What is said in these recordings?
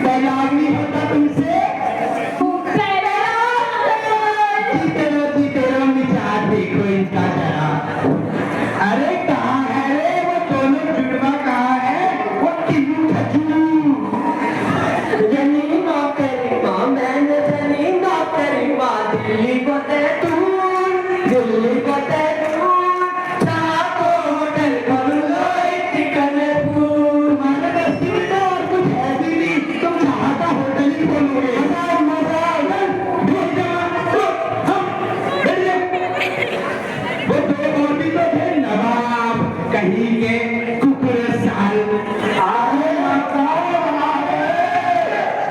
बैलागनी होता तुमसे जीते रहो मिजाज देखो इनका जरा। अरे कहाँ है रे वो दोनों जुड़वा, कहाँ है वो टिल्लू ठचू? जनी नौकरी माँ मैंने जनी नौकरी माँ दिल्ली को दे तू, दिल्ली को दे तू, चाह तो होटल खोल लो चिकन पूर। तुम्हारे बस्ती में तो और कुछ है भी नहीं, तुम चाहता होटल ही खोलोगे। मजा वो दो और भी तो थे नवाब कहीं के कुकुर साल। आए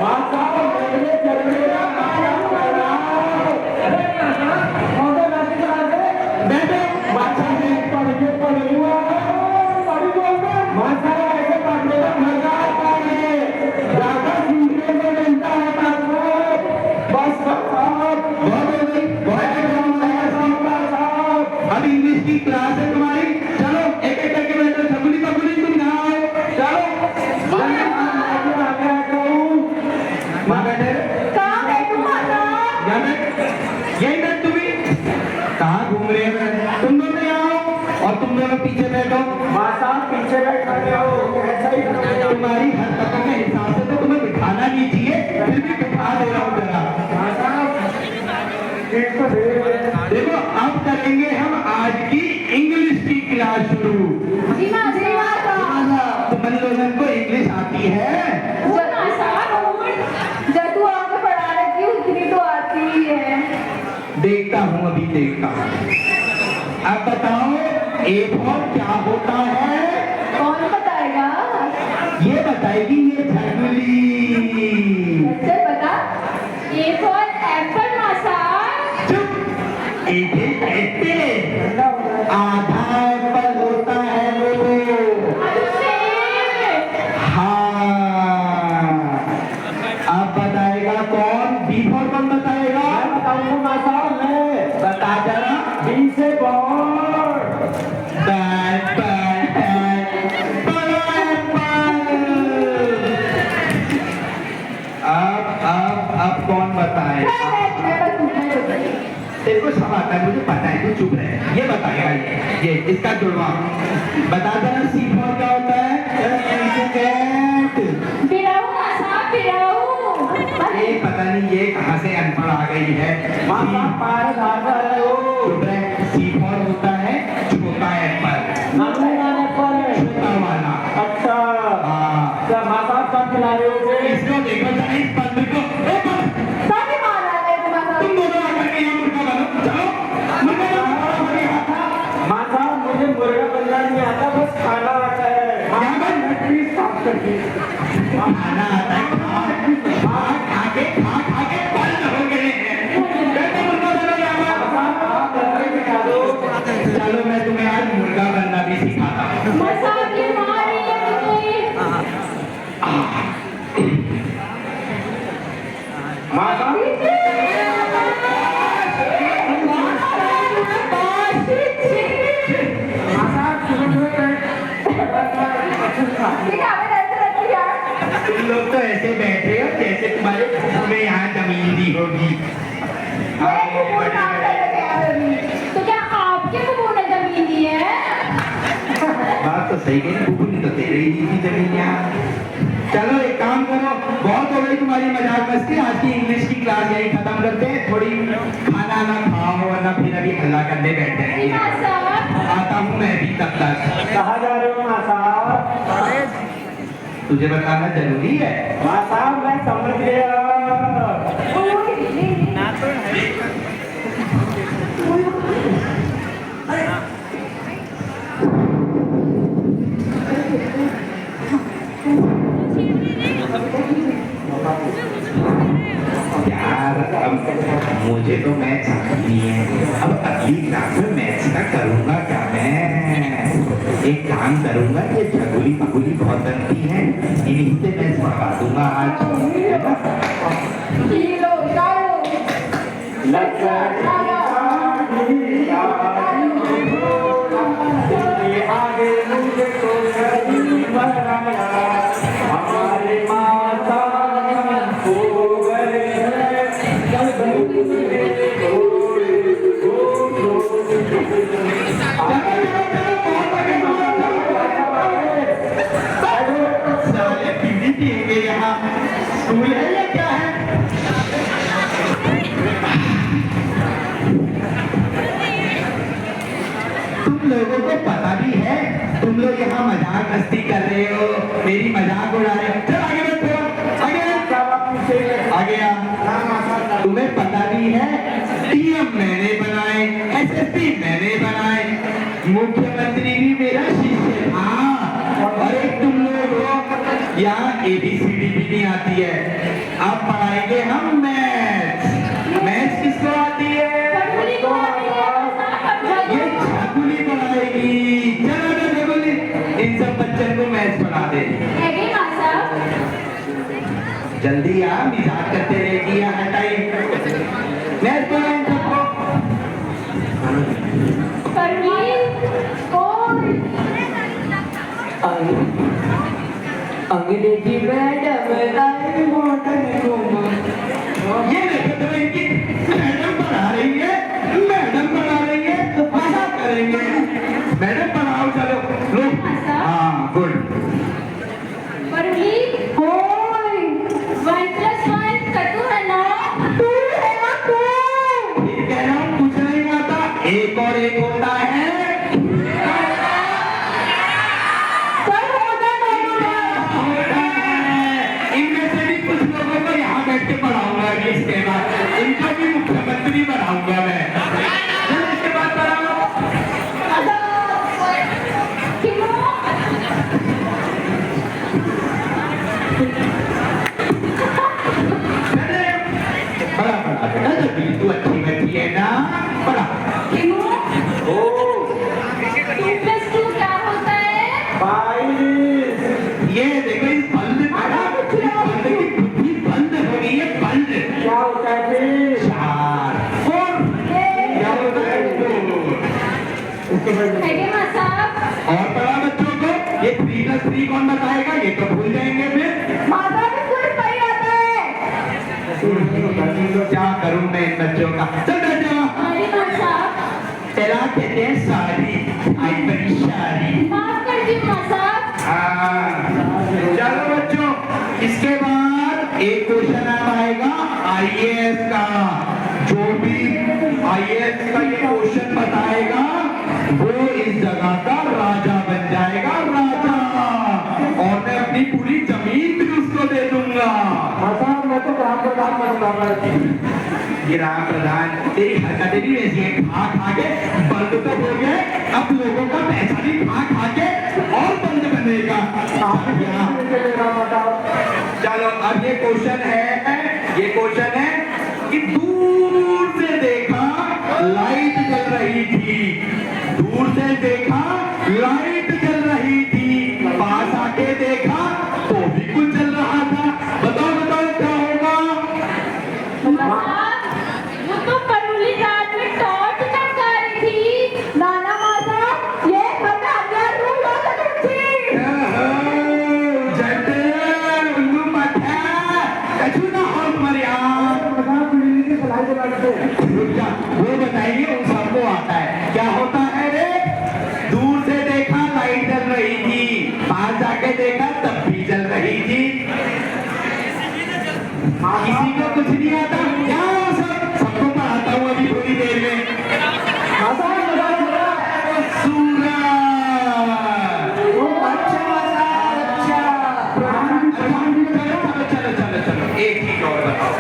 माता मेरे चलने का कायम बनाओ। बैठो माता ने पढ़ के पढ़ूंगा माता ऐसे पढ़ने का मजा आता है, ज्यादा सीखने को मिलता है। बस अब इंग्लिश की क्लास है तुम्हारी, चलो एक एक करके बैठो। छकुली पकुली तुम यहाँ आओ, चलो माँ बैठे यही बैठ तुम्हें। कहाँ घूम रहे हैं? तुम दोनों यहाँ आओ और तुम दोनों पीछे बैठो। माँ साहब पीछे बैठा हो ऐसा ही तुम्हारी हरकतों के हिसाब से तो तुम्हें बिठाना नहीं चाहिए, फिर भी बिठा दे रहा हूँ जरा। देखो अब करेंगे हम आज की इंग्लिश की क्लास शुरू। तुम लोगों को इंग्लिश आती है? देखता हूँ अभी देखता हूँ। अब बताओ ए फॉर क्या होता है? कौन बताएगा? ये बताएगी ये छकुली। अच्छा बता। ए फॉर एप्पल मासा। चुप। एप्पल आधा एप्पल होता है वो। हाँ अब बताएगा कौन? बी फॉर कौन बताएगा? बताऊंगा माँ साहब मैं। बता जरा। बी से बॉल। बैट बैट बैट बड़ा एप्पल। अब कौन बताएगा? तेरे को सब आता है, मुझे पता है, तू चुप रहे। ये बताएगा ये इसका जुड़वा बता देना। सी फॉर क्या होता है? कैट। ये पता नहीं ये कहाँ से अनपढ़ आ गई है। माँ साहब पार भागा है वो। चुप रहे। सी फॉर होता है छोटा एप्पल, छोटा वाला। अच्छा हाँ क्या माँ साहब कब खिला रहे हो? इसको देखो जरा, इस बंदे को। तुम दोनों आकर के यहाँ मुर्गा बनो, चलो मुर्गा बनो। माँ साहब मुझे मुर्गा बनना नहीं आता, बस खाना आता है। यहाँ पर प्लीज साफ करके खाना आता है, खा के बंद हो गए हैं। बैठो मुर्गा बनो यहाँ पर। आप अंदर बिठा दो। चलो मैं तुम्हें आज मुर्गा बनना भी सिखाता हूँ। माँ साहब तुम लोग तो ऐसे बैठे हो जैसे तुम्हारे फूफू ने यहाँ जमीन दी होगी। तो क्या आपके फूफू ने जमीन दी है? बात तो सही कही, फूफू ने तो तेरे ही दी थी जमीन यहाँ। चलो एक काम करो, बहुत हो गई तुम्हारी मजाक मस्ती। आज की इंग्लिश की क्लास यही खत्म करते हैं। थोड़ी खाना ना खाओ वरना फिर अभी हल्ला करने बैठ जाएंगे। आता हूँ मैं भी तब तक। कहाँ जा रहे हो माँ साहब? तुझे बताना जरूरी है? माँ साहब मैं समझ गया। यार अब मुझे तो मैथ्स आती नहीं है। अब अगली क्लास में मैथ्स का करूंगा क्या मैं? एक काम करूंगा, ये छगुली पगुली बहुत बनती है, इन्हीं से मैं पढ़ा दूंगा आज। आगे मुझे तो हमारे माता पिएंगे यहाँ। स्कूल है या क्या है? तुम लोगों को पता भी है, तुम लोग यहाँ मजाक मस्ती कर रहे हो, मेरी मजाक उड़ा रहे हो। चल आगे बैठो, आगे आ। तुम्हें पता भी है, डीएम मैंने बनाए, एसएसपी मैंने बनाए, मुख्यमंत्री भी मेरा शिष्य था। और एक तुम लोग हो, यहाँ ABCD भी नहीं आती है। अब पढ़ाएंगे हम मैथ्स। मैथ्स किसको आती है? ये छकुली पढ़ाएगी। चलो ना छकुली, इन सब बच्चों को मैथ्स पढ़ा दे। जल्दी आ, मजाक करते रहेगी या हटाई। मैथ्स पढ़ा इन सबको। अंग्रेजी मैडम आई मॉडर्न घूमा। ये देखो तो इनकी मैडम पढ़ा रही है, मैडम पढ़ा रही है, तो क्या करेंगे? मैडम पढ़ाओ, चलो लो। हाँ गुड। ये कह रहा हूँ कुछ नहीं आता, एक और एक होता है। इनमें से भी कुछ लोगों को यहाँ बैठ के पढ़ाऊंगा अभी, इसके बाद इनको भी मुख्यमंत्री बनाऊंगा मैं। चल इसके बाद पढ़ाओ। बड़ा बड़ा बेटा, जब तू अच्छी बच्ची है ना, बड़ा। ओ ये देखो, इस बंद पड़ा, इस बंद की बुद्धि बंद हो गई है, बंद। क्या होता है? 4 4 क्या होता है? 4 और पढ़ा बच्चों को, ये 3+3 कौन बताएगा? ये तो भूल जाएंगे फिर। क्या करूं मैं इन बच्चों का? चल बैठ जाओ। तेरा कहते हैं साड़ी, आई बड़ी साड़ी। हाँ, चलो बच्चों, इसके बाद एक क्वेश्चन आएगा IAS का। जो भी IAS का ये क्वेश्चन बताएगा, वो इस जगह का राजा बन जाएगा, राजा। और मैं अपनी पूरी जमीन भी उसको दे दूंगा। मैं तो ग्राम प्रधान बनूंगा। ग्राम प्रधान, तेरी हरकतें भी ऐसी हैं, खा खा के बंद तो हो गए, अब लोगों का पैसा भी खा खा के और बंद बनेगा। चलो अब ये क्वेश्चन है कि दूर से देखा लाइट जल रही थी, दूर से देखा लाइट जल रही थी, पास आके देखा तो भी कुछ जल रहा था। बताओ बताओ क्या होगा? वो बताइए, उन सबको आता है। क्या होता है रे? दूर से देखा लाइट जल रही थी, पास जाके देखा तब भी जल रही थी। किसी को कुछ नहीं आता क्या? सबको पढ़ाता हूँ अभी थोड़ी देर में। चलो एक चीज और बताओ,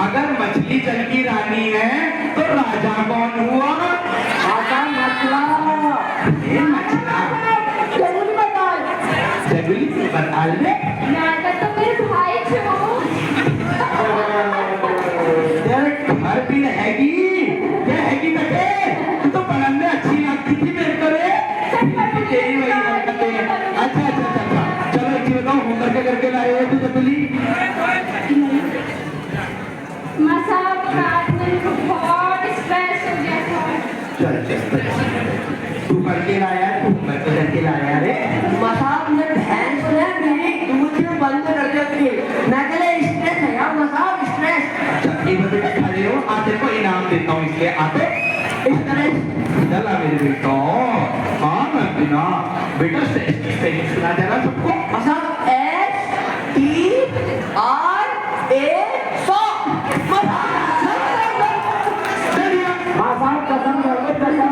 अगर मछली जल की रानी है तो राजा कौन हुआ? जगुली से बता ले। घर भी रहेगी, क्या हैगी बेटे? तू तो पढ़ने अच्छी लगती थी मेरे को रे। तेरी वही हरकतें हैं। अच्छा, चलो एक चीज बताओ, होमवर्क करके लाए हो तू जगुली? चल तू करके लाया, तू होमवर्क करके लाया रे। मसाब ने भैंस ने मेरी दूध में बंद कर दी। मैं कहले स्ट्रेस है यार, मसाब स्ट्रेस। एक बार बेटा खड़े हो, आते को इनाम देता हूँ, इसलिए आते स्ट्रेस चला मेरे बेटा। हाँ मैं बिना बेटा स्पेलिंग सुना जरा सबको। मसाब STRESS और 100 माँ साहब कसम करो कसम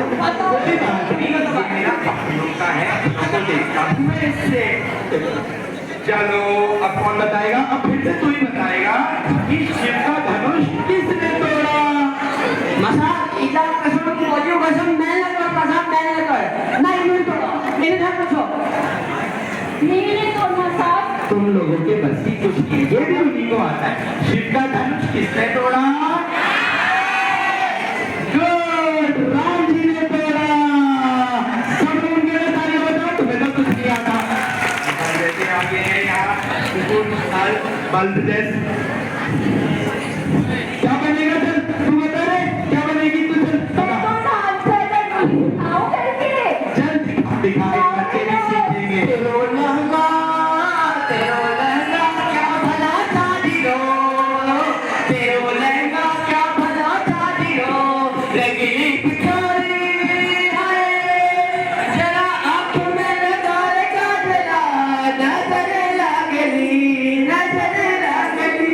कोई बात नहीं, ये मेरा पहलू का है, तो देखता हूँ मैं इससे। चलो अब कौन बताएगा? अब फिर से तू ही बताएगा कि शिव का धनुष किसने तोड़ा? मसा इला कसम की बोलियो कसम मैं लगा कसम मैं लगा नहीं मैं तो इन्हें था पूछो मेरे तोड़ना साहब। तुम लोगों के बस की कुछ नहीं, ये भी उन्हीं को आता है। शिव का धनुष किसने तोड़ा? गुड, राम जी ने तोड़ा। सब लोग मेरे ताली बजाओ, तुम्हें तो कुछ नहीं आता। जैसे आगे है यहाँ बल्ब जैसे क्या बनेगा? चल तू बता रे, क्या बनेगी तू? चल मैं तो डांस आओ करके। चल दिखा, एक बच्चे भी सीखेंगे। तेरो लहंगा क्या भला चादियो तेरो लहंगा क्या भला चादियो रंगीली पिठोरी हाय जरा आंखों में लगा रे काजला नजर लागली नजर लागली।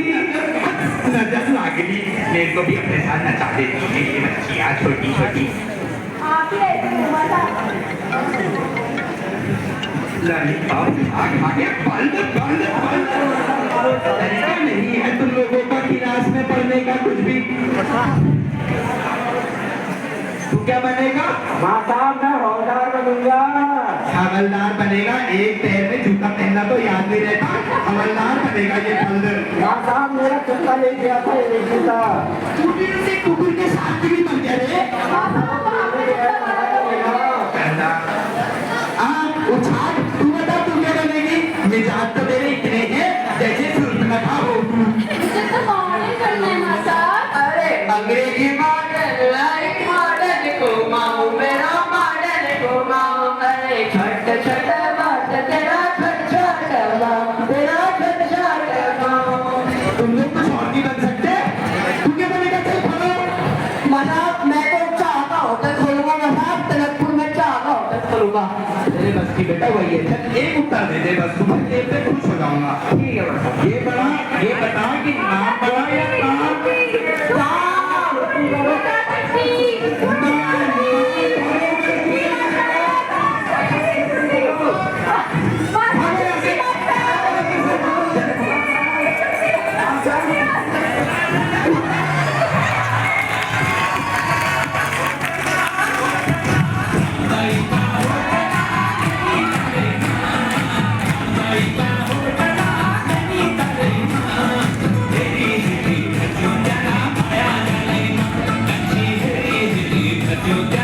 मेरे को भी अपने साथ नचा देती है ये बच्चियाँ छोटी छोटी। आप ही ऐसे घुमाता। लॉलीपॉप खा के बल्द तरीका नहीं है तुम लोगों का क्लास में पढ़ने का कुछ भी। तू क्या बनेगा? माँ साहब मैं हौलदार बनूंगा। हवलदार बनेगा? एक पैर में जूता पहनना तो याद नहीं रहता, हवलदार बनेगा ये बल्द। माँ साहब मेरा चुप्पा ले गया था ये जूता। कुकुर से कुकुर के साथ भी बन गया रे। उछाल, तू बता तू क्या बनेगी? मिजाज तो तेरे इतने हैं जैसे सुर्खनखा हो। मुझे तो मॉडल करना है ना साहब। अरे अंग्रेजी मॉडल लाइट मॉडल घुमाऊं मेरा मॉडल घुमाऊं अरे छट छट बात तेरा छट छट बात तेरा छट छट बात तुम लोग कुछ और नहीं बन सकते? तू क्या बनेगा? चल खोलो। मतलब मैं तो चाह का होटल खोलूंगा मतलब तलकपुर में चाह का होटल खोलूंगा तेरे बस की बेटा वही है। चल एक उत्तर दे दे बस, तुम्हें देर से खुश हो जाऊंगा। ठीक है बड़ा ये बड़ा, ये बता कि नाम बड़ा या काम? You